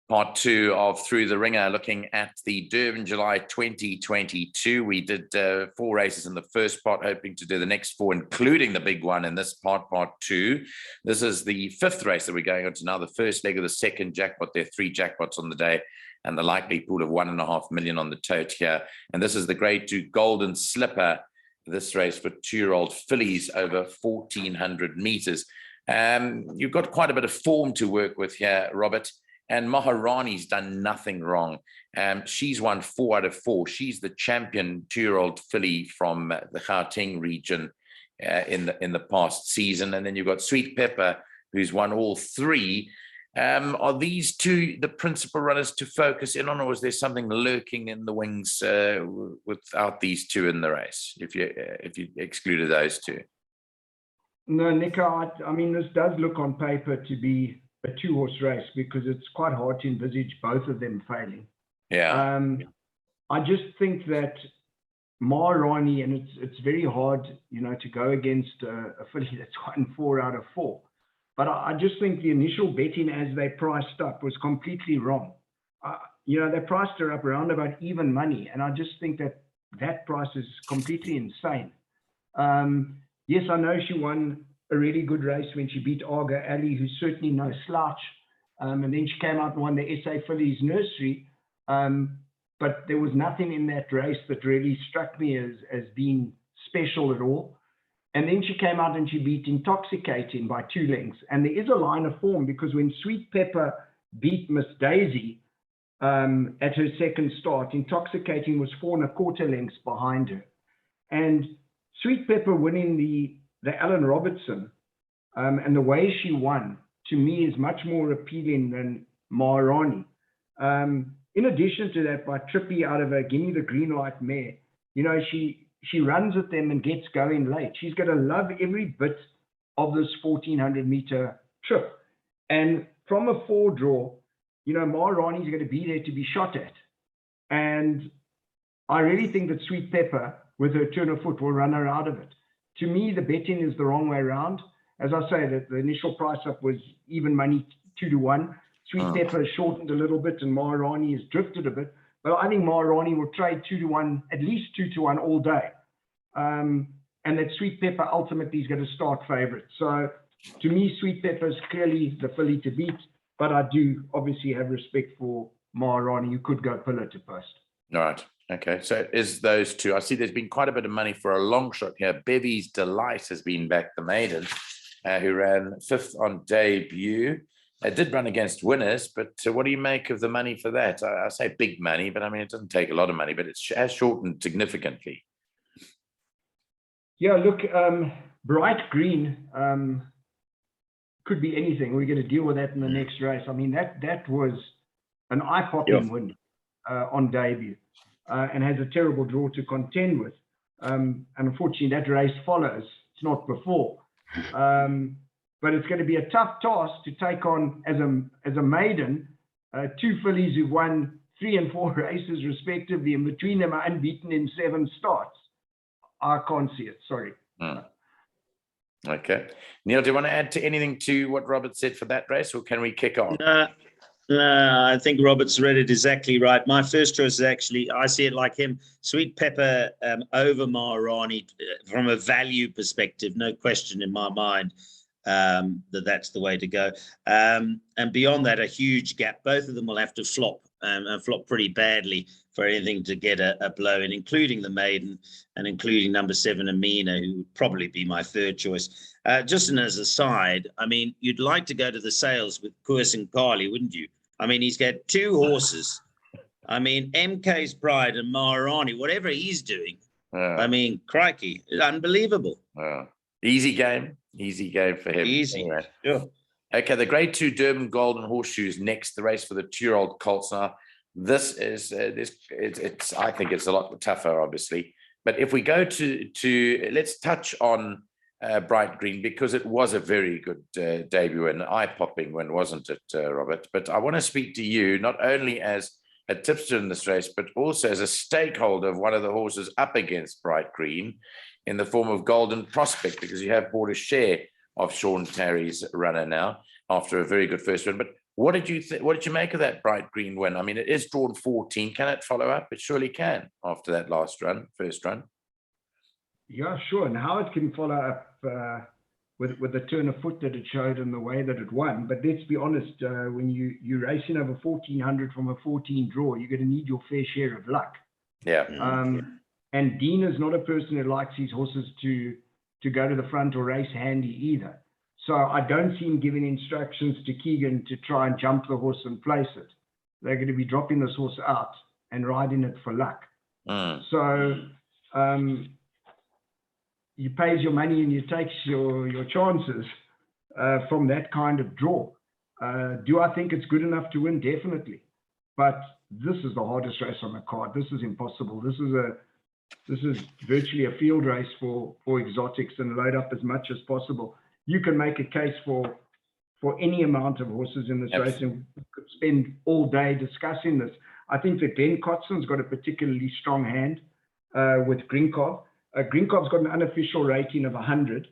Part two of Through the Ringer, looking at the Durban July 2022. We did 4 races in the first part, hoping to do the next 4, including the big one in this part 2. This is the 5th race that we're going on to now, the first leg of the second jackpot. There are 3 jackpots on the day and the likely pool of 1.5 million on the tote here. And this is the Grade 2 Golden Slipper, this race for 2-year-old fillies over 1,400 meters. You've got quite a bit of form to work with here, Robert. And Maharani's done nothing wrong. She's won 4 out of 4. She's the champion 2-year-old filly from the Gauteng region in the past season. And then you've got Sweet Pepper, who's won all 3. Are these 2 the principal runners to focus in on, or is there something lurking in the wings without these 2 in the race, if you excluded those 2? No, Nico, I mean, this does look on paper to be a 2-horse race because it's quite hard to envisage both of them failing. Yeah. I just think that Maharani, and it's very hard, to go against a filly that's won 4 out of 4. But I just think the initial betting as they priced up was completely wrong. They priced her up around about even money, and I just think that price is completely insane. Yes, I know she won a really good race when she beat Arga Ali, who's certainly no slouch. And then she came out and won the SA Fillies Nursery. But there was nothing in that race that really struck me as being special at all. And then she came out and she beat Intoxicating by 2 lengths. And there is a line of form because when Sweet Pepper beat Miss Daisy at her second start, Intoxicating was 4 1/4 lengths behind her. And Sweet Pepper winning the Alan Robertson and the way she won, to me, is much more appealing than Maharani. In addition to that, by Trippy out of a Gimme the Green Light mare, she runs at them and gets going late. She's going to love every bit of this 1,400-meter trip. And from a 4 draw, Maharani's going to be there to be shot at. And I really think that Sweet Pepper, with her turn of foot, will run her out of it. To me, the betting is the wrong way around. As I say, that the initial price up was even money 2 to 1. Sweet Pepper has shortened a little bit, and Maharani has drifted a bit. But I think Maharani will trade 2 to 1, at least 2 to 1 all day. And that Sweet Pepper ultimately is going to start favourite. So to me, Sweet Pepper is clearly the filly to beat. But I do obviously have respect for Maharani, who could go pillar to post. All right. Okay, so is those 2. I see there's been quite a bit of money for a long shot here. Bevy's Delight has been back, the maiden, who ran 5th on debut. It did run against winners, but what do you make of the money for that? I say big money, but I mean, it doesn't take a lot of money, but it has shortened significantly. Yeah, look, Bright Green could be anything. We're going to deal with that in the next race. I mean, that was an eye-popping win on debut. And has a terrible draw to contend with. And unfortunately, that race follows. It's not before. But it's going to be a tough task to take on, as a maiden, 2 fillies who've won 3 and 4 races respectively, and between them are unbeaten in 7 starts. I can't see it, sorry. Okay. Neil, do you want to add to anything to what Robert said for that race, or can we kick on? No, I think Robert's read it exactly right. My first choice is actually, I see it like him, Sweet Pepper over Maharani from a value perspective, no question in my mind that's the way to go. And beyond that, a huge gap. Both of them will have to flop and flop pretty badly for anything to get a blow in, including the maiden and including number 7, Amina, who would probably be my 3rd choice. Just as a side, I mean, you'd like to go to the sales with Koos and Carly, wouldn't you? I mean, he's got 2 horses. I mean, MK's Pride and Maharani, whatever he's doing. I mean, crikey, unbelievable. Easy game for him. Easy, anyway. Sure. Okay, the Grade 2 Durban Golden Horseshoes next, the race for the 2-year-old colts. Now, this is, I think it's a lot tougher, obviously. But if we go to let's touch on Bright Green, because it was a very good debut and eye-popping win, wasn't it, Robert? But I want to speak to you not only as a tipster in this race, but also as a stakeholder of one of the horses up against Bright Green in the form of Golden Prospect, because you have bought a share of Sean Terry's runner now. after a very good first run. But what did you think? What did you make of that bright green win? I mean, it is drawn 14. Can it follow up? It surely can after that first run. Yeah, sure. And how it can follow up with the turn of foot that it showed and the way that it won. But let's be honest, when you're racing over 1,400 from a 14 draw, you're going to need your fair share of luck. Yeah. And Dean is not a person who likes his horses to go to the front or race handy either. So I don't see him giving instructions to Keegan to try and jump the horse and place it. They're going to be dropping this horse out and riding it for luck. So you pays your money and you takes your chances from that kind of draw. Do I think it's good enough to win? Definitely. But this is the hardest race on the card. This is impossible. This is virtually a field race for exotics, and load up as much as possible. You can make a case for any amount of horses in this race, and we could spend all day discussing this. I think that Glenn Cotson's got a particularly strong hand with Grinkov. Grinkov's got an unofficial rating of 100,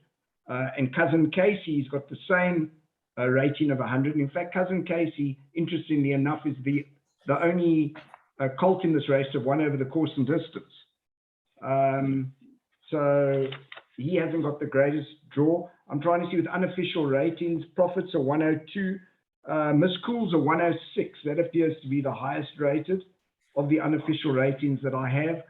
and Cousin Casey's got the same rating of 100. In fact, Cousin Casey, interestingly enough, is the only colt in this race to have won over the course and distance. So he hasn't got the greatest draw. I'm trying to see with unofficial ratings. Profits are 102. Miss Cool's are 106. That appears to be the highest rated of the unofficial ratings that I have.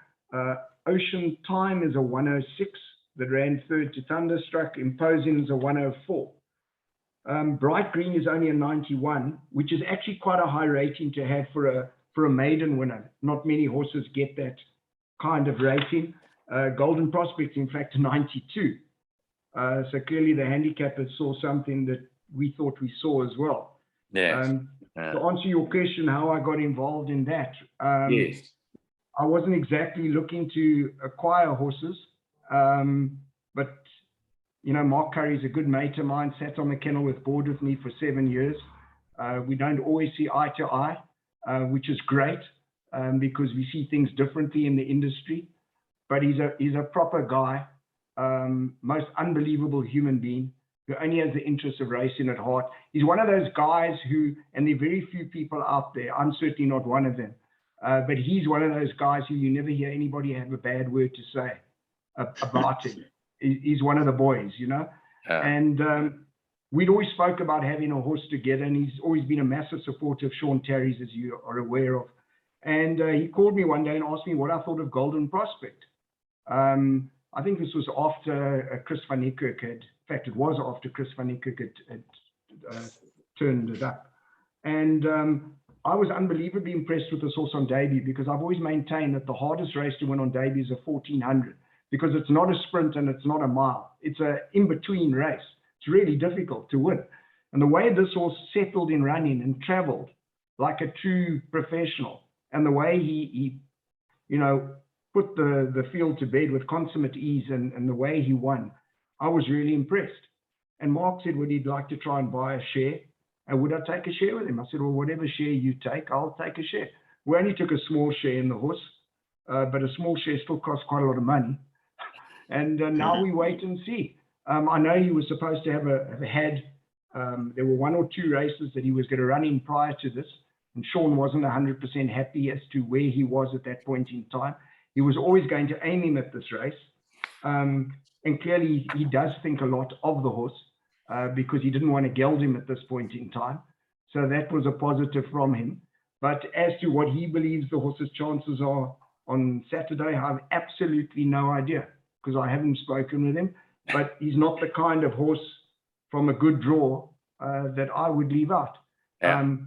Ocean Time is a 106 that ran third to Thunderstruck. Imposing is a 104. Bright Green is only a 91, which is actually quite a high rating to have for a maiden winner. Not many horses get that kind of rating. Golden Prospect, in fact, 92. So clearly the handicappers saw something that we thought we saw as well. Yes. To answer your question, how I got involved in that. Yes. I wasn't exactly looking to acquire horses, but, you know, Mark Curry's a good mate of mine, sat on the Kenilworth board with me for 7 years. We don't always see eye to eye, which is great because we see things differently in the industry. But he's a proper guy, most unbelievable human being who only has the interest of racing at heart. He's one of those guys who, and there are very few people out there, I'm certainly not one of them, but he's one of those guys who you never hear anybody have a bad word to say about him. He's one of the boys, you know. And we'd always spoke about having a horse together, and he's always been a massive supporter of Sean Terry's, as you are aware of. And he called me one day and asked me what I thought of Golden Prospect. I think this was after Chris van Niekerk had, in fact, it was after Chris van Niekerk had turned it up. And I was unbelievably impressed with this horse on debut because I've always maintained that the hardest race to win on debut is a 1400 because it's not a sprint and it's not a mile. It's an in-between race. It's really difficult to win. And the way this horse settled in running and traveled like a true professional, and the way he you know, put the field to bed with consummate ease and the way he won, I was really impressed. And Mark said, would he like to try and buy a share? And would I take a share with him? I said, well, whatever share you take, I'll take a share. We only took a small share in the horse, but a small share still costs quite a lot of money. And now we wait and see. I know he was supposed to have had, there were 1 or 2 races that he was going to run in prior to this. And Sean wasn't 100% happy as to where he was at that point in time. He was always going to aim him at this race. And clearly he does think a lot of the horse because he didn't want to geld him at this point in time. So that was a positive from him. But as to what he believes the horse's chances are on Saturday, I have absolutely no idea because I haven't spoken with him. But he's not the kind of horse from a good draw that I would leave out. Yeah.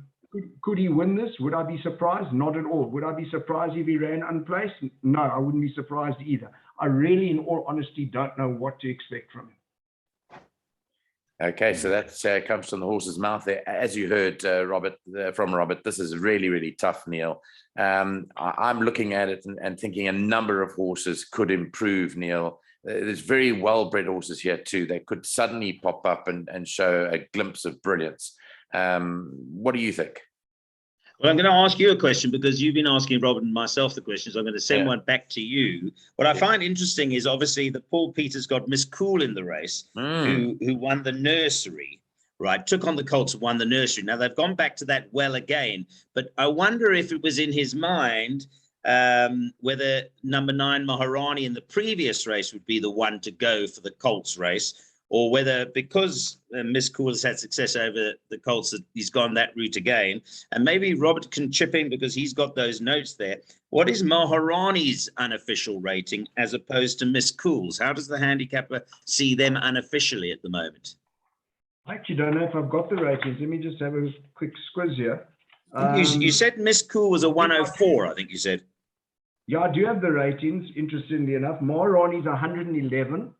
Could he win this? Would I be surprised? Not at all. Would I be surprised if he ran unplaced? No, I wouldn't be surprised either. I really, in all honesty, don't know what to expect from him. Okay, so that comes from the horse's mouth there. As you heard, Robert, from Robert, this is really, really tough, Neil. I'm looking at it and thinking a number of horses could improve, Neil. There's very well-bred horses here too. They could suddenly pop up and show a glimpse of brilliance. What do you think? Well, I'm going to ask you a question because you've been asking Robert and myself the questions. I'm going to send one back to you. What I find interesting is obviously that Paul Peters got Miss Cool in the race, who won the nursery. right? Took on the colts and won the nursery. Now they've gone back to that well again, but I wonder if it was in his mind whether number 9 Maharani in the previous race would be the one to go for the colts race, or whether because Miss Cool has had success over the colts, that he's gone that route again. And maybe Robert can chip in because he's got those notes there. What is Maharani's unofficial rating as opposed to Miss Cool's? How does the handicapper see them unofficially at the moment? I actually don't know if I've got the ratings. Let me just have a quick squiz here. You said Miss Cool was a 104, I think you said. Yeah, I do have the ratings, interestingly enough. Maharani's 111.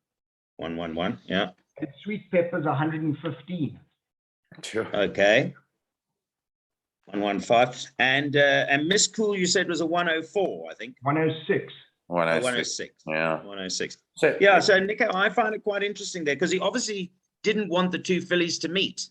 111, yeah. And Sweet Pepper's 115. Sure. Okay. 115. And Miss Cool, you said was a 104, I think. 106. 106. Yeah. 106. So, Yeah, so Nico, I find it quite interesting there because he obviously didn't want the two fillies to meet.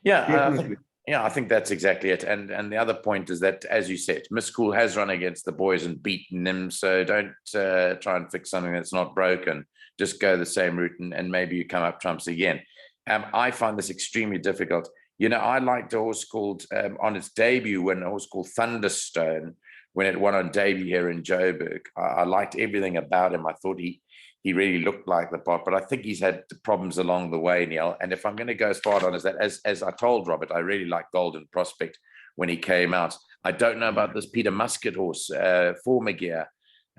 Yeah, I think that's exactly it. And the other point is that, as you said, Miss Cool has run against the boys and beaten them. So don't try and fix something that's not broken. Just go the same route and maybe you come up trumps again. I find this extremely difficult. You know, I liked a horse called, on its debut, when a horse called Thunderstone, when it won on debut here in Joburg. I liked everything about him. I thought he really looked like the pot, but I think he's had problems along the way, Neil. And if I'm going to go as far on as that, as I told Robert, I really like Golden Prospect when he came out. I don't know about this Peter Muscat horse, Formagear,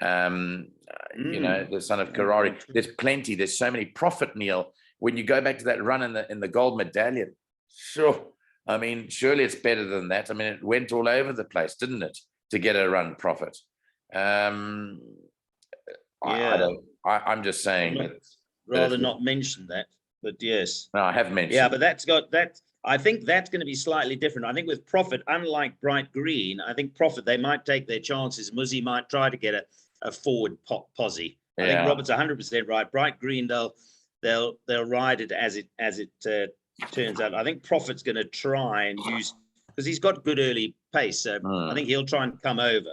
you know, the son of Karari. There's plenty. There's so many. Profit, Neil. When you go back to that run in the gold medallion, sure. I mean, surely it's better than that. I mean, it went all over the place, didn't it, to get a run Profit? I'm just saying that. Rather not mention that, but yes. No, I have mentioned. Yeah, but that's got that. I think that's going to be slightly different. I think with Profit, unlike Bright Green, I think Profit, they might take their chances. Muzzy might try to get a forward posse. I think Robert's 100% right. Bright Green, they'll ride it as it turns out. I think Profit's going to try and use, because he's got good early pace. So I think he'll try and come over.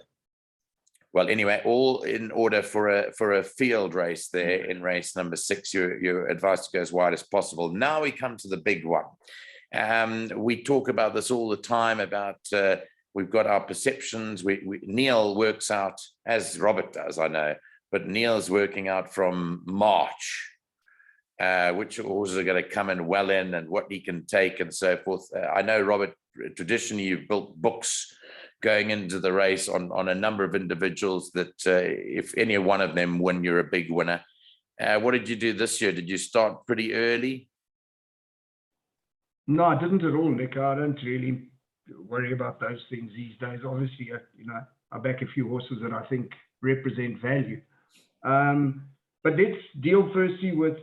Well, anyway, all in order for a field race there in race number 6. You're advised to go as wide as possible. Now we come to the big one. We talk about this all the time about we've got our perceptions. Neil works out, as Robert does, I know, but Neil's working out from March, which horses are going to come in well in and what he can take and so forth. I know, Robert, traditionally you've built books going into the race on a number of individuals that if any one of them win, you're a big winner. What did you do this year? Did you start pretty early? No, I didn't at all, Nick. I don't really worry about those things these days. Obviously, you know, I back a few horses that I think represent value. But let's deal firstly with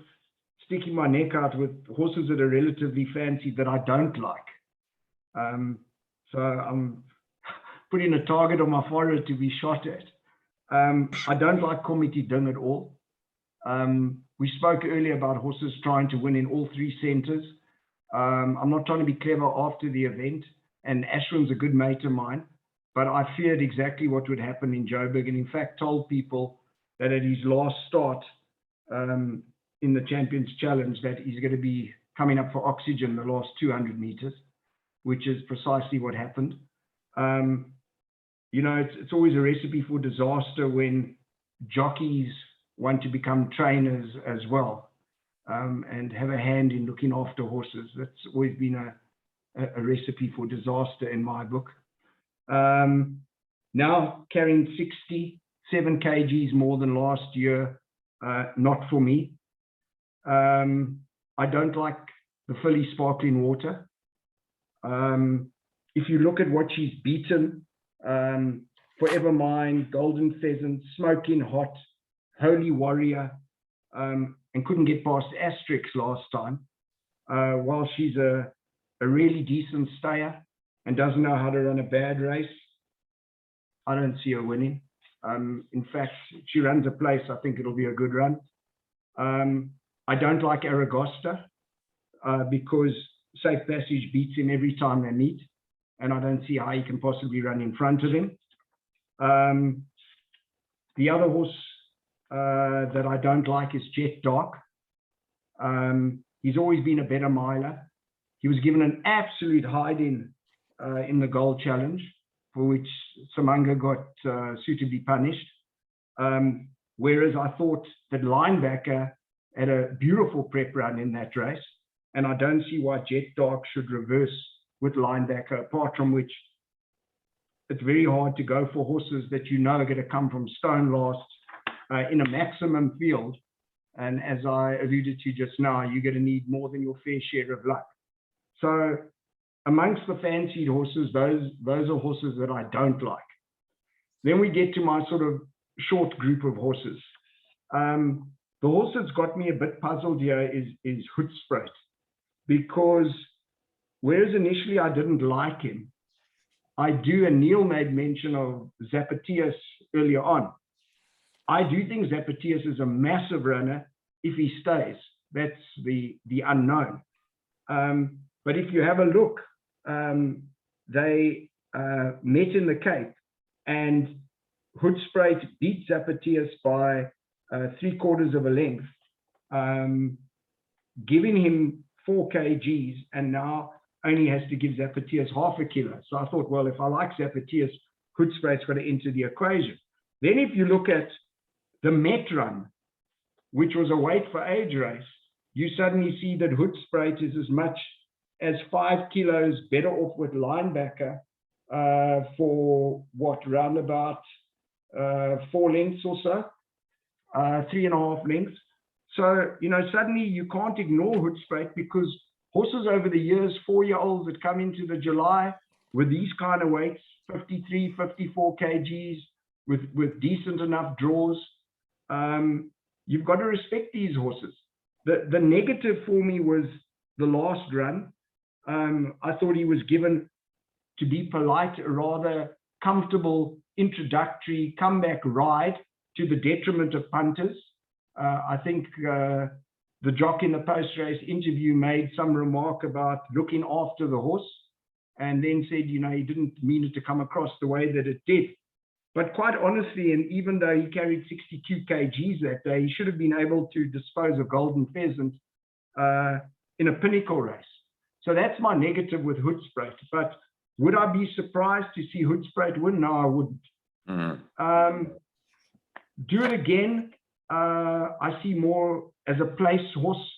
sticking my neck out with horses that are relatively fancy that I don't like. So I'm putting a target on my forehead to be shot at. I don't like Committee Ding at all. We spoke earlier about horses trying to win in all 3 centres. I'm not trying to be clever after the event, and Ashram's a good mate of mine, but I feared exactly what would happen in Joburg, and in fact told people that at his last start in the Champions Challenge that he's going to be coming up for oxygen the last 200 meters, which is precisely what happened. You know, it's always a recipe for disaster when jockeys want to become trainers as well. And have a hand in looking after horses. That's always been a recipe for disaster in my book. Now carrying 67 kgs more than last year, not for me. I don't like the filly Sparkling Water. If you look at what she's beaten, Forever Mine, Golden Pheasant, Smoking Hot, Holy Warrior, and couldn't get past Asterix last time, while she's a really decent stayer and doesn't know how to run a bad race, I don't see her winning. In fact, if she runs a place, I think it'll be a good run. I don't like Aragosta because Safe Passage beats him every time they meet, and I don't see how he can possibly run in front of him. The other horse that I don't like is Jet Dark. He's always been a better miler. He was given an absolute hiding in the goal challenge, for which Samanga got suitably punished. Whereas I thought that Linebacker had a beautiful prep run in that race, and I don't see why Jet Dark should reverse with Linebacker, apart from which it's very hard to go for horses that you know are going to come from stone last in a maximum field. And as I alluded to just now, you're going to need more than your fair share of luck. So amongst the fancied horses, those are horses that I don't like. Then we get to my sort of short group of horses. The horse that's got me a bit puzzled here is Hoedspruit, because whereas initially I didn't like him, I do, and Neil made mention of Zapatias earlier on. I do think Zapatias is a massive runner if he stays. That's the unknown. But if you have a look, they met in the Cape, and Hoedspruit beat Zapatias by 3/4 of a length, giving him 4 kgs, and now only has to give Zapatias half a kilo. So I thought, well, if I like Zapatias, Hoedspruit's got to enter the equation. Then if you look at the Met Run, which was a weight for age race, you suddenly see that Hoedspruit is as much as 5 kilos better off with Linebacker for what, round about 4 lengths or so, 3.5 lengths. So, you know, suddenly you can't ignore Hoedspruit, because horses over the years, 4-year-olds that come into the July with these kind of weights, 53, 54 kgs, with decent enough draws, you've got to respect these horses. The negative for me was the last run. I thought he was given, to be polite, a rather comfortable introductory comeback ride to the detriment of punters. I think the jock in the post-race interview made some remark about looking after the horse, and then said, you know, he didn't mean it to come across the way that it did. But quite honestly, and even though he carried 62 kgs that day, he should have been able to dispose of Golden Pheasant in a pinnacle race. So that's my negative with Hoedspruit. But would I be surprised to see Hoedspruit win? No, I wouldn't. Do it again. I see more as a place horse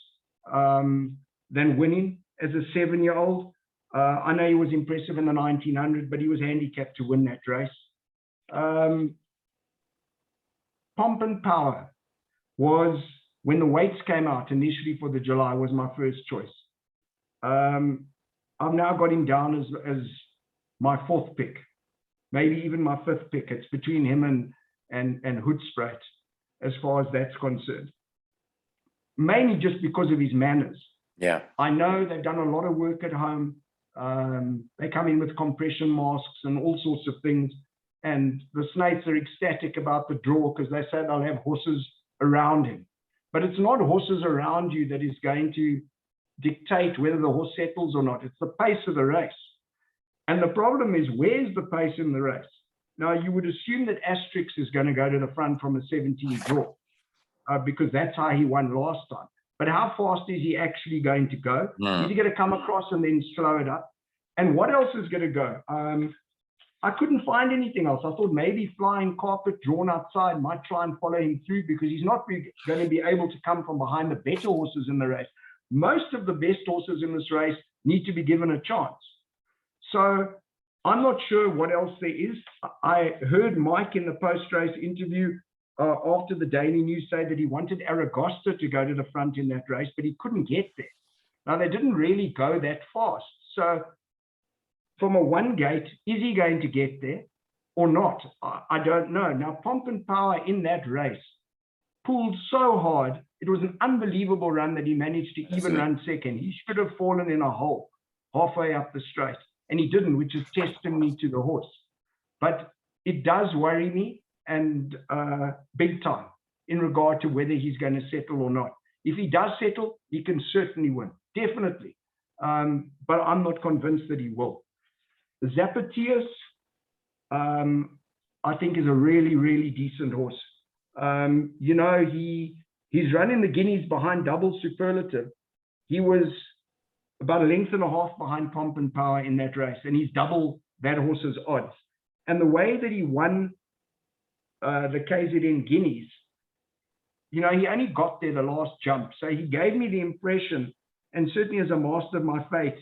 than winning as a 7-year-old. I know he was impressive in the 1900, but he was handicapped to win that race. Pomp and Power was, when the weights came out initially for the July, was my first choice. I've now got him down as my 4th pick, maybe even my 5th pick. It's between him and Hoedspruit as far as that's concerned. Mainly just because of his manners. Yeah. I know they've done a lot of work at home. They come in with compression masks and all sorts of things. And the Snaiths are ecstatic about the draw because they say they'll have horses around him. But it's not horses around you that is going to dictate whether the horse settles or not. It's the pace of the race. And the problem is, where's the pace in the race? Now, you would assume that Asterix is going to go to the front from a 17 draw because that's how he won last time. But how fast is he actually going to go? No. Is he going to come across and then slow it up? And what else is going to go? I couldn't find anything else. I thought maybe Flying Carpet drawn outside might try and follow him through, because he's not going to be able to come from behind the better horses in the race. Most of the best horses in this race need to be given a chance. So I'm not sure what else there is. I heard Mike in the post-race interview after the Daily News say that he wanted Aragosta to go to the front in that race, but he couldn't get there. Now, they didn't really go that fast. So from a one gate, is he going to get there or not? I don't know. Now, Pomp and Power in that race pulled so hard. It was an unbelievable run that he managed to even run second. He should have fallen in a hole halfway up the straight, and he didn't, which is testimony to the horse. But it does worry me, and big time, in regard to whether he's going to settle or not. If he does settle, he can certainly win, definitely. But I'm not convinced that he will. Zapatias, I think, is a really, really decent horse. You know, he's running the Guineas behind Double Superlative. He was about a length and a half behind Pomp and Power in that race, and he's double that horse's odds. And the way that he won the KZN Guineas, you know, he only got there the last jump. So he gave me the impression, and certainly as a master of my fate,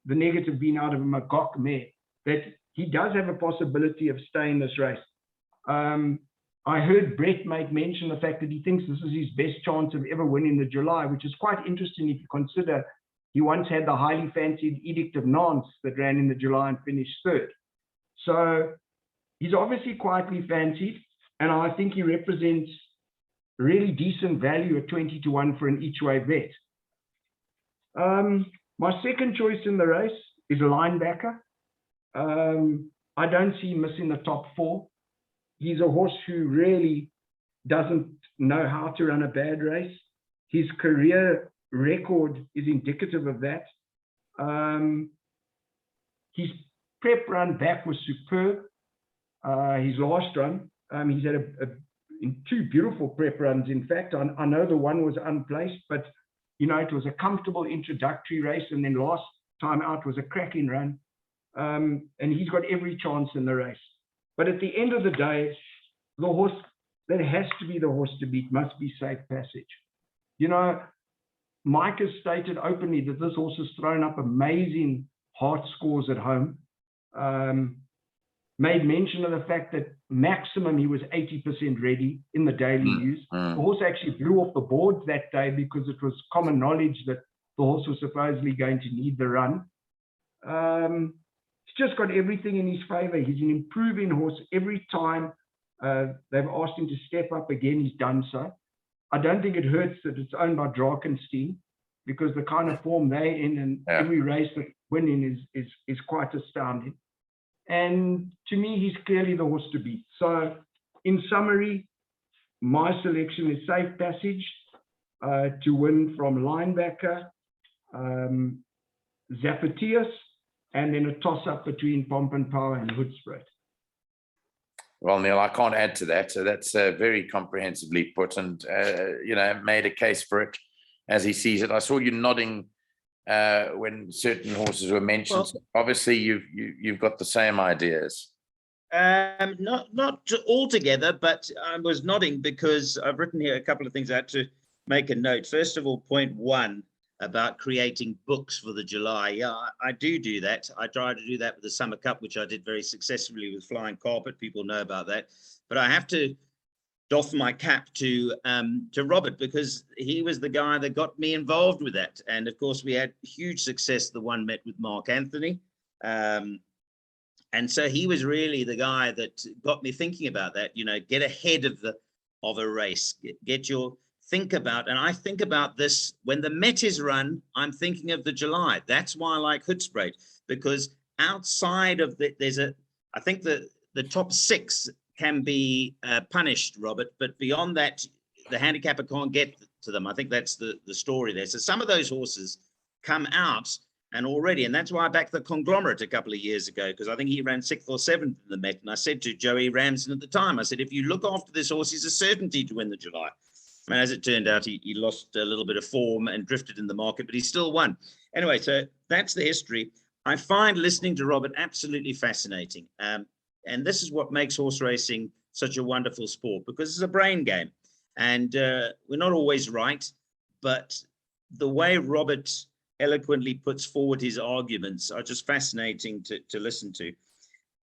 the negative being out of a Magok mare, that he does have a possibility of staying this race. I heard Brett make mention of the fact that he thinks this is his best chance of ever winning the July, which is quite interesting if you consider he once had the highly fancied Edict of Nantes that ran in the July and finished third. So he's obviously quietly fancied, and I think he represents really decent value at 20-1 for an each-way bet. My second choice in the race is Linebacker. I don't see him missing the top 4. He's a horse who really doesn't know how to run a bad race. His career record is indicative of that. His prep run back was superb. His last run, he's had in 2 beautiful prep runs. In fact, I know the one was unplaced, but you know, it was a comfortable introductory race, and then last time out was a cracking run. And he's got every chance in the race. But at the end of the day, the horse that has to be the horse to beat must be Safe Passage. You know, Mike has stated openly that this horse has thrown up amazing heart scores at home. Made mention of the fact that maximum he was 80% ready in the daily use. The horse actually blew off the boards that day because it was common knowledge that the horse was supposedly going to need the run. He's just got everything in his favor. He's an improving horse. Every time they've asked him to step up again, he's done so. I don't think it hurts that it's owned by Drakenstein, because the kind of form they're in and every race that winning is quite astounding. And to me, he's clearly the horse to beat. So in summary, my selection is Safe Passage to win from Linebacker, Zapatias, and then a toss-up between Pomp and Power and Hoodspray. Well, Neil, I can't add to that. So that's very comprehensively put, and you know, made a case for it as he sees it. I saw you nodding when certain horses were mentioned. Well, so obviously, you've got the same ideas. Not altogether, but I was nodding because I've written here a couple of things I had to make a note. First of all, point 1 about creating books for the July. Yeah, I do that. I try to do that with the Summer Cup, which I did very successfully with Flying Carpet. People know about that. But I have to doff my cap to Robert, because he was the guy that got me involved with that. And of course, we had huge success. The one met with Mark Anthony. And so he was really the guy that got me thinking about that, you know, get ahead of a race, get your think about, and I think about this when the Met is run, I'm thinking of the July. That's why I like Hoodspray, because outside of I think the top 6 can be punished, Robert, but beyond that, the handicapper can't get to them. I think that's the story there. So some of those horses come out and already, and that's why I backed the Conglomerate a couple of years ago, because I think he ran 6th or 7th in the Met. And I said to Joey Ramsden at the time, I said, if you look after this horse, he's a certainty to win the July. And as it turned out, he lost a little bit of form and drifted in the market, but he still won. Anyway, so that's the history. I find listening to Robert absolutely fascinating. And this is what makes horse racing such a wonderful sport, because it's a brain game. And we're not always right, but the way Robert eloquently puts forward his arguments are just fascinating to listen to.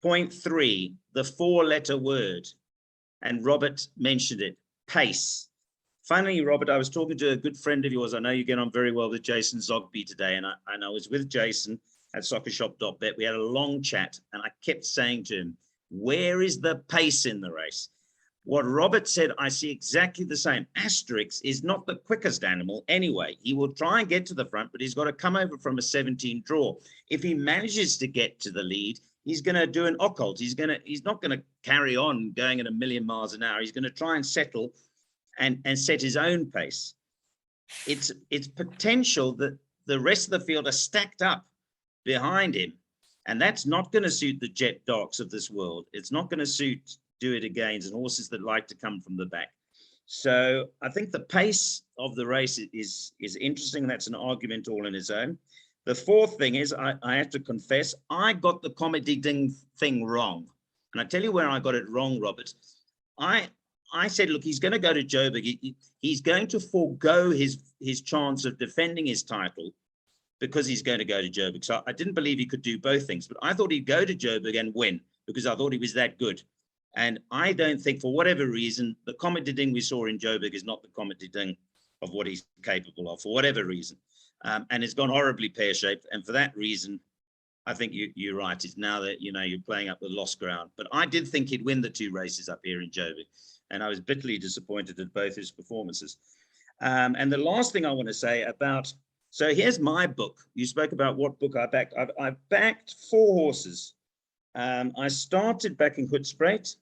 Point 3, the 4-letter word, and Robert mentioned it, pace. Finally, Robert, I was talking to a good friend of yours. I know you get on very well with Jason Zogby today, and I was with Jason at soccershop.bet. We had a long chat, and I kept saying to him, where is the pace in the race? What Robert said, I see exactly the same. Asterix is not the quickest animal anyway. He will try and get to the front, but he's got to come over from a 17 draw. If he manages to get to the lead, he's going to do an occult. He's not going to carry on going at 1,000,000 miles an hour. He's going to try and settle and set his own pace. It's potential that the rest of the field are stacked up behind him, and that's not going to suit the Jet Darks of this world. It's not going to suit Do It Agains and horses that like to come from the back. So I think the pace of the race is interesting. That's an argument all in its own. The fourth thing is, I have to confess, I got the comedy ding thing wrong. And I tell you where I got it wrong, Robert. I said, look, he's going to go to Joburg. He's going to forego his chance of defending his title because he's going to go to Joburg. So I didn't believe he could do both things, but I thought he'd go to Joburg and win because I thought he was that good. And I don't think, for whatever reason, the comedy ding we saw in Joburg is not the comedy ding of what he's capable of, for whatever reason. And it's gone horribly pear-shaped. And for that reason, I think you're right. It's now that, you're playing up with lost ground. But I did think he'd win the 2 races up here in Joburg. And I was bitterly disappointed at both his performances. And the last thing I want to say about, so here's my book. You spoke about what book I backed. I've backed 4 horses. I started backing Hoedspruit.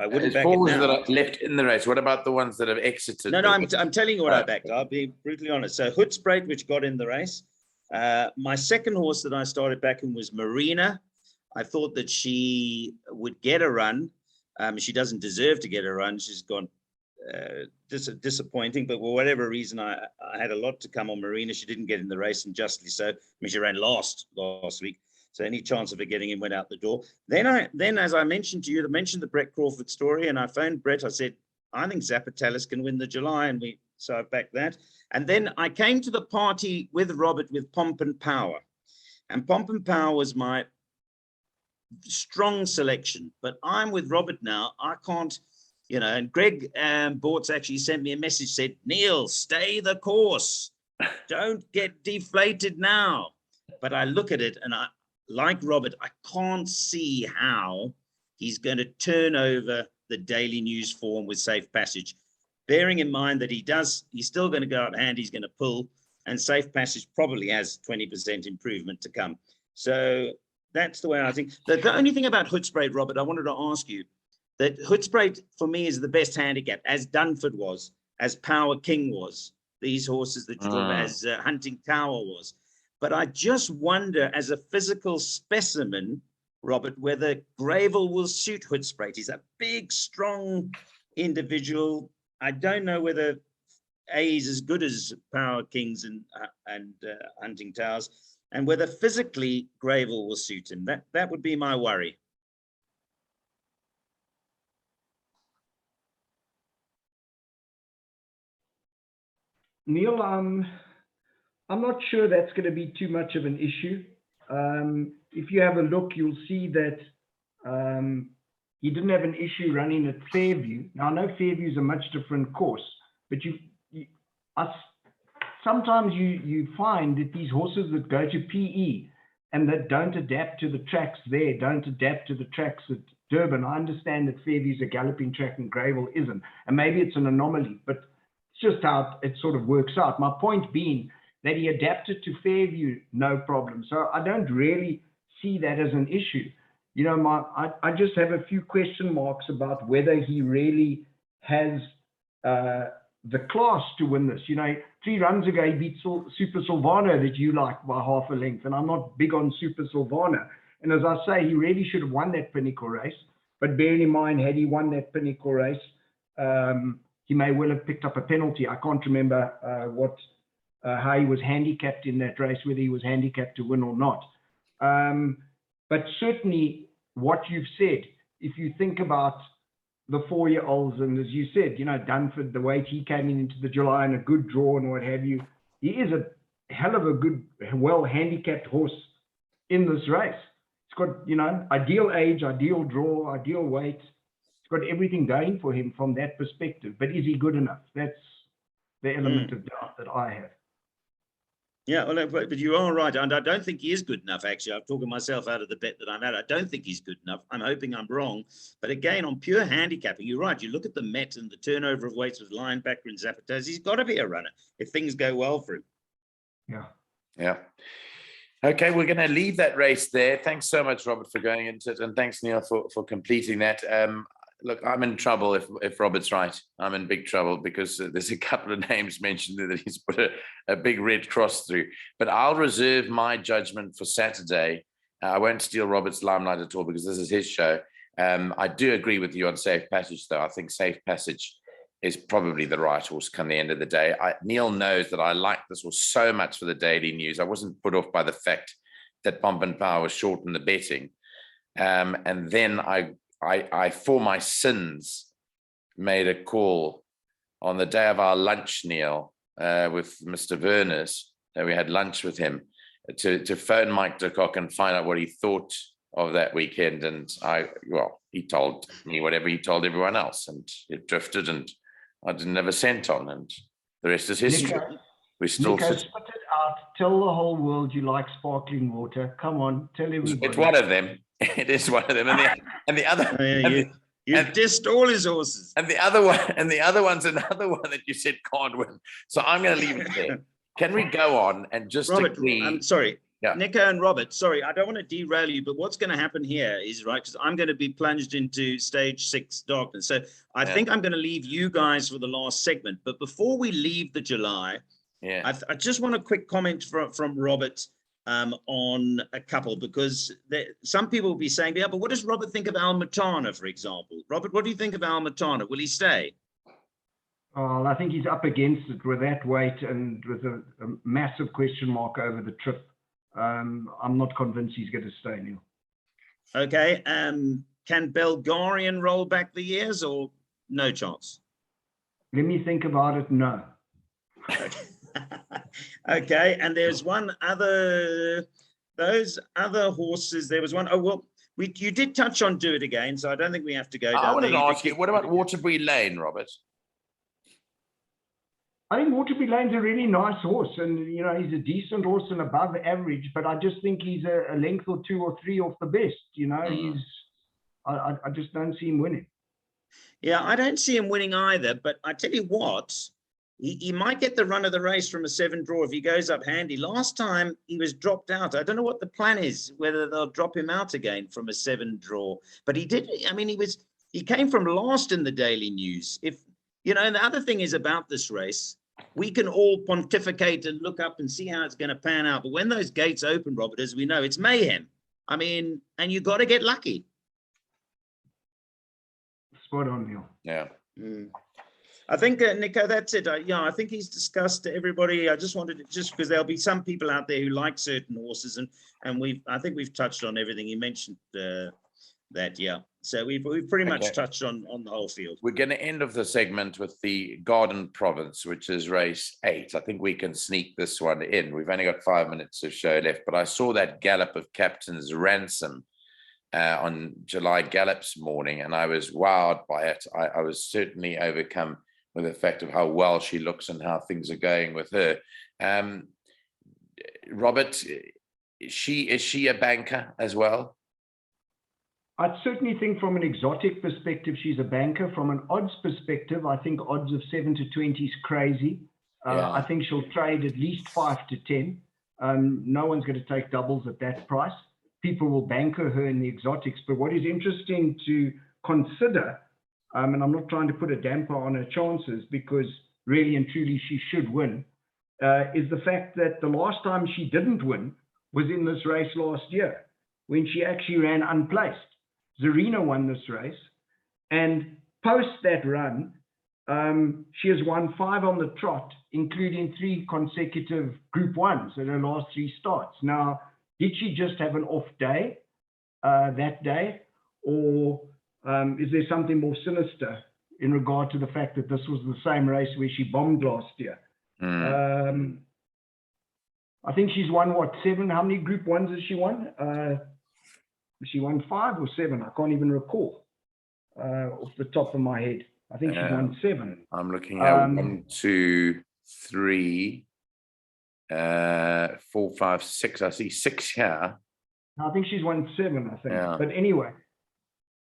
I wouldn't back it now. That are left in the race. What about the ones that have exited? No, I'm telling you what I backed. I'll be brutally honest. So Hoedspruit, which got in the race. My second horse that I started backing was Marina. I thought that she would get a run. She doesn't deserve to get a run. She's gone disappointing, but for whatever reason, I had a lot to come on Marina. She didn't get in the race, and justly so. I mean, she ran last week. So any chance of her getting in went out the door. Then, as I mentioned to you, I mentioned the Brett Crawford story, and I phoned Brett. I said, I think Zapatalis can win the July, so I backed that. And then I came to the party with Robert with Pomp and Power, and Pomp and Power was my strong selection. But I'm with Robert now. I can't, And Greg Bortz actually sent me a message, said, Neil, stay the course. Don't get deflated now. But I look at it, and like Robert, I can't see how he's going to turn over the Daily News form with Safe Passage, bearing in mind that he's still going to go out hand, he's going to pull, and Safe Passage probably has 20% improvement to come. So that's the way I think. The only thing about Hoedspruit, Robert, I wanted to ask you, that Hoedspruit for me is the best handicap, as Dunford was, as Power King was, these horses that you talk about, as Hunting Tower was. But I just wonder, as a physical specimen, Robert, whether Greyville will suit Hoedspruit. He's a big, strong individual. I don't know whether he's as good as Power Kings and Hunting Towers, and whether physically Greyville will suit him. That would be my worry. Neil, I'm not sure that's going to be too much of an issue. If you have a look, you'll see that he didn't have an issue running at Fairview. Now, I know Fairview is a much different course, but sometimes you find that these horses that go to PE and that don't adapt to the tracks there, don't adapt to the tracks at Durban. I understand that Fairview is a galloping track and Greyville isn't, and maybe it's an anomaly, but it's just how it sort of works out. My point being that he adapted to Fairview, no problem. So I don't really see that as an issue. I just have a few question marks about whether he really has the class to win this. 3 runs ago, he beat Super Silvano that you like by half a length, and I'm not big on Super Silvano. And as I say, he really should have won that Pinnacle race. But bearing in mind, had he won that Pinnacle race, he may well have picked up a penalty. I can't remember how he was handicapped in that race, whether he was handicapped to win or not. But certainly what you've said, if you think about the 4-year-olds, and as you said, Dunford, the way he came into the July and a good draw and what have you, he is a hell of a good, well-handicapped horse in this race. It's got, ideal age, ideal draw, ideal weight. It's got everything going for him from that perspective. But is he good enough? That's the element of doubt that I have. Yeah, well, but you are right. And I don't think he is good enough, actually. I'm talking myself out of the bet that I'm at. I don't think he's good enough. I'm hoping I'm wrong. But again, on pure handicapping, you're right. You look at the Met and the turnover of weights with Linebacker and Zapataz, he's got to be a runner if things go well for him. Yeah. Okay, we're going to leave that race there. Thanks so much, Robert, for going into it. And thanks, Neil, for completing that. Look, I'm in trouble if Robert's right. I'm in big trouble because there's a couple of names mentioned there that he's put a big red cross through. But I'll reserve my judgment for Saturday. I won't steal Robert's limelight at all because this is his show. I do agree with you on Safe Passage, though. I think Safe Passage is probably the right horse come the end of the day. Neil knows that I like this horse so much for the Daily News. I wasn't put off by the fact that Pomp and Power was short in the betting. And then I, for my sins, made a call on the day of our lunch, Neil, with Mr. Verners, that we had lunch with him, to phone Mike de Kock and find out what he thought of that weekend. And he told me whatever he told everyone else, and it drifted, and I didn't have a cent on, and the rest is history. We still Nico, spit it out. Tell the whole world you like sparkling water. Come on, tell everybody. It's one of them. It is one of them, and the other. You've dissed all his horses. And the other one's another one that you said can't win. So I'm going to leave it there. Can we go on and just Robert, agree? I'm sorry. Yeah. Nico and Robert, sorry, I don't want to derail you, but what's going to happen here is, right, because I'm going to be plunged into stage 6 darkness. So I think I'm going to leave you guys for the last segment. But before we leave the July, I just want a quick comment from Robert on a couple, because some people will be saying, yeah, but what does Robert think of Al Matana, for example? Robert, what do you think of Al Matana? Will he stay? Oh, I think he's up against it with that weight and with a massive question mark over the trip. I'm not convinced he's going to stay, Neil. Okay. Can Belgarian roll back the years, or no chance? Let me think about it. No. Okay. And there's one other, those other horses. There was one. Oh, well, you did touch on Do It Again, so I don't think we have to go down. I wanted to ask you, what about Waterbury Lane, Robert? I think Waterbury Lane's a really nice horse, and he's a decent horse and above average, but I just think he's a length or 2 or 3 off the best. I just don't see him winning. Yeah, I don't see him winning either, but I tell you what, he might get the run of the race from a 7 draw if he goes up handy. Last time he was dropped out. I don't know what the plan is, whether they'll drop him out again from a 7 draw, but he did. I mean, he came from last in the Daily News. And the other thing is about this race, we can all pontificate and look up and see how it's going to pan out. But when those gates open, Robert, as we know, it's mayhem. I mean, and you got to get lucky. Spot on, Neil. Yeah. I think, Nico, that's it. I think he's discussed everybody. I just wanted to, just because there'll be some people out there who like certain horses, and I think we've touched on everything. You mentioned that, yeah. So we've pretty much touched on the whole field. We're going to end of the segment with the Garden Province, which is race 8. I think we can sneak this one in. We've only got 5 minutes of show left, but I saw that gallop of Captain's Ransom on July Gallop's morning, and I was wowed by it. I was certainly overcome with the fact of how well she looks and how things are going with her. Robert, is she a banker as well? I'd certainly think from an exotic perspective, she's a banker. From an odds perspective, I think odds of 7 to 20 is crazy. I think she'll trade at least 5 to 10. No one's going to take doubles at that price. People will banker her in the exotics. But what is interesting to consider, and I'm not trying to put a damper on her chances, because really and truly she should win, is the fact that the last time she didn't win was in this race last year, when she actually ran unplaced. Zarina won this race, and post that run, she has won 5 on the trot, including 3 consecutive Group 1s in her last 3 starts. Now, did she just have an off day that day, or is there something more sinister in regard to the fact that this was the same race where she bombed last year? I think she's won, 7? How many Group 1s has she won? She won 5 or 7. I can't even recall off the top of my head. I think she's won 7. I'm looking at 1, 2, 3, 4, 5, 6. I see 6 here. I think she's won 7, I think. Yeah. But anyway,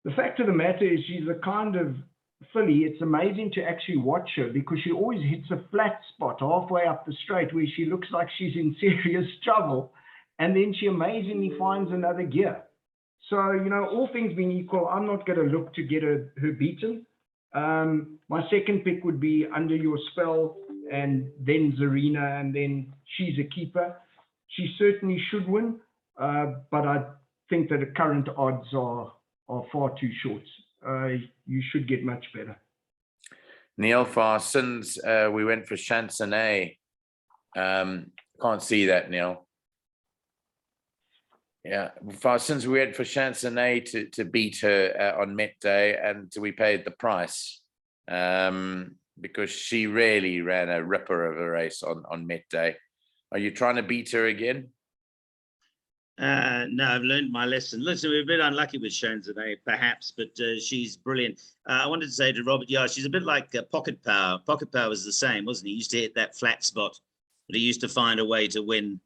the fact of the matter is she's a kind of filly. It's amazing to actually watch her, because she always hits a flat spot halfway up the straight where she looks like she's in serious trouble, and then she amazingly finds another gear. So, all things being equal, I'm not going to look to get her beaten. My second pick would be Under Your Spell, and then Zarina, and then She's a Keeper. She certainly should win, but I think that the current odds are far too short. You should get much better. Neil, for our sins, we went for Chansonnet. Can't see that, Neil. Yeah, for our sins, we went for Chansonnet to beat her on Met Day, and we paid the price because she really ran a ripper of a race on Met Day. Are you trying to beat her again? No, I've learned my lesson. Listen, we're a bit unlucky with Chansonnet, perhaps, but she's brilliant. I wanted to say to Robert, yeah, she's a bit like Pocket Power. Pocket Power was the same, wasn't he? He used to hit that flat spot, but he used to find a way to win.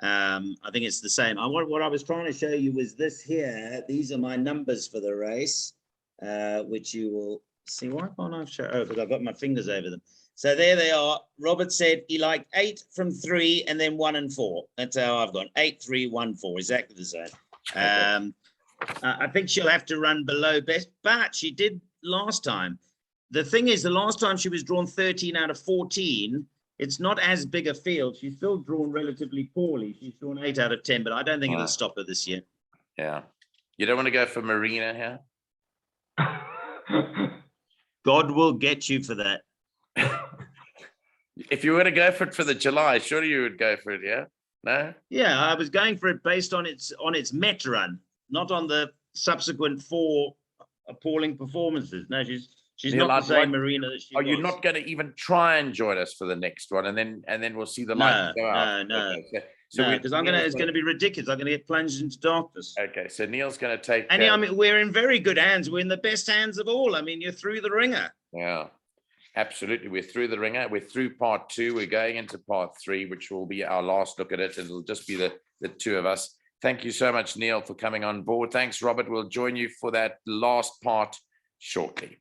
I think it's the same. What I was trying to show you was this here. These are my numbers for the race, which you will see. Why can't I show? Oh, because I've got my fingers over them. So there they are. Robert said he liked 8 from 3 and then 1 and 4. That's how I've gone. 8, 3, 1, 4. Exactly the same. I think she'll have to run below best, but she did last time. The thing is, the last time she was drawn 13 out of 14. It's not as big a field. She's still drawn relatively poorly. She's drawn 8 out of 10, but I don't think it'll stop her this year. Yeah. You don't want to go for Marina here? God will get you for that. If you were to go for it for the July, surely you would go for it, yeah? No? Yeah, I was going for it based on its Met run, not on the subsequent 4 appalling performances. No, she's Neil, not the same Marina that she was. Are you not going to even try and join us for the next one, and then we'll see the light go out? No, because it's going to be ridiculous. I'm going to get plunged into darkness. Okay, so Neil's going to take. And I mean, we're in very good hands. We're in the best hands of all. I mean, you're through the ringer. Yeah, absolutely. We're through the ringer. We're through part 2. We're going into part 3, which will be our last look at it. It'll just be the 2 of us. Thank you so much, Neil, for coming on board. Thanks, Robert. We'll join you for that last part shortly.